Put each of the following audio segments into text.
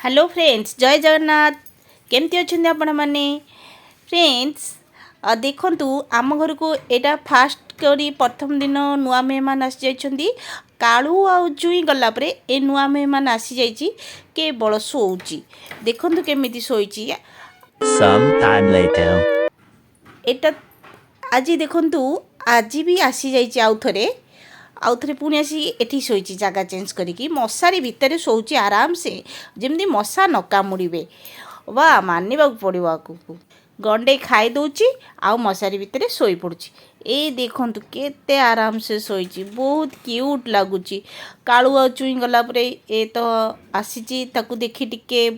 Hello friends जय जगन्नाथ केमती अच्छा आपण मैंने फ्रेंड्स देखु आम घर को यहाँ फास्ट करी प्रथम दिन नुआ मेहमान आसी जाइछन्ती कालू आ जुई गलापर ए नुआ मेहमान आसी जाइछि केवल शोची देखु केमिति शोइछि Some time later. एटा आज देखु आज भी आसी जाइछि आउ थे पुणी आसी एठी शोइछि जगह चेंज करिकी मशारी भितर शोची आराम से जमी मशा न कामुड़े वाह मानवा पड़ो आगू गंडे खाई दौची आउ मशारी भितर शोई पड़ुछि ए देखंतु केते आराम से शोइछि बहुत क्यूट लगुच कालू आ चुई गला परे ए तो आसीची ताकू देखि टिके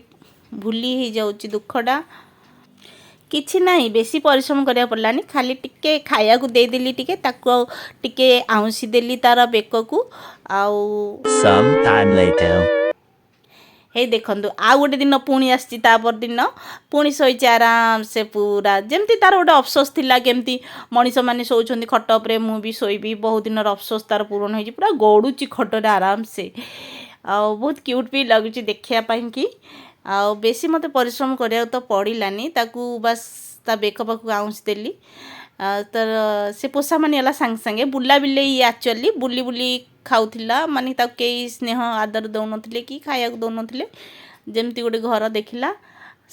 भूली ही जाउछि दुखडा किछि नाही बेसी परिश्रम करिया पड़लानी खाली टिके खाया को दे देली टिके आउंसी देली तार बेक को आउ Some time later. हे देखंतु आ गोटे दिन पुणी आसी तापर दिन पुणी शोइछि आराम से पूरा जमती तार गोटे अफसोस थिला केमती मनीष माने शोउछन्ती खट उपरे मु भी शोइबी बहुत दिन अफसोस तार पूरण होइछि पूरा गडुची खटरे आराम से आ बहुत क्यूट भी लगुची देखिया पई कि आ बेसी मते परिश्रम करिया तो पड़िलानी ताकू बस ता बेक पाकू आउंस देली तर से पोषा मानी होला सांग सांगे बुला बिले एक्चुअली बुली बुली खाऊला माने ताकू कई स्नेह आदर दौनथिले कि खाया दौनथिले जेमती गोटे घर देखिला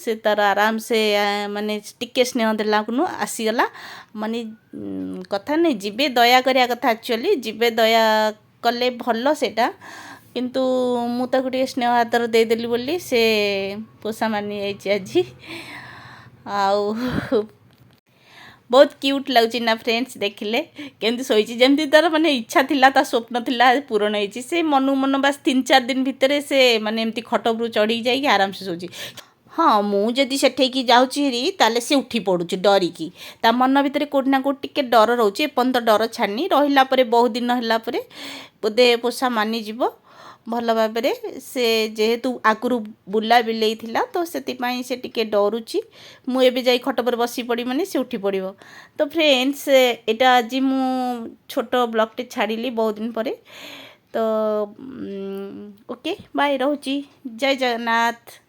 से तार आराम से माने टिके स्नेह देला कुनु आसीगला माने कथा नहीं जीवे दया करिया कथा एक्चुअली जीवे दया कले भल सेटा किंतु मु ताकू टिके स्नेह आदर देदेली बोली से पोषा मानी जाइछि आजी आउ बहुत क्यूट लगुच ना फ्रेंड्स देखिले केमती शोइछि जेमती तार माने इच्छा थिला ता स्वप्न थिला पूरण होइछि से मनु मन बस 3-4 दिन भितर से माने एमती खट उपरु चढ़ी जाई आराम से शोइछि हाँ मुझे सेठेकी जाऊँगी ताले से उठी पड़ुची डरिकी ता मन भितर कोट ना कोट टिके डर रोचे एपंत डर छानी रहिला परे बहुत दिन हला परे बोधे पोषा मानी जीवो भल भाव से जेहेतु आगु बुला बिले तो से टिके डरुची मुझे जाई खट पर बसी पड़ी माने से उठी पड़ो तो फ्रेंड्स एटा आज मु छोट ब्लॉगटे छाड़िली बहुत दिन पर तो ओके बाय रोची जय जगन्नाथ।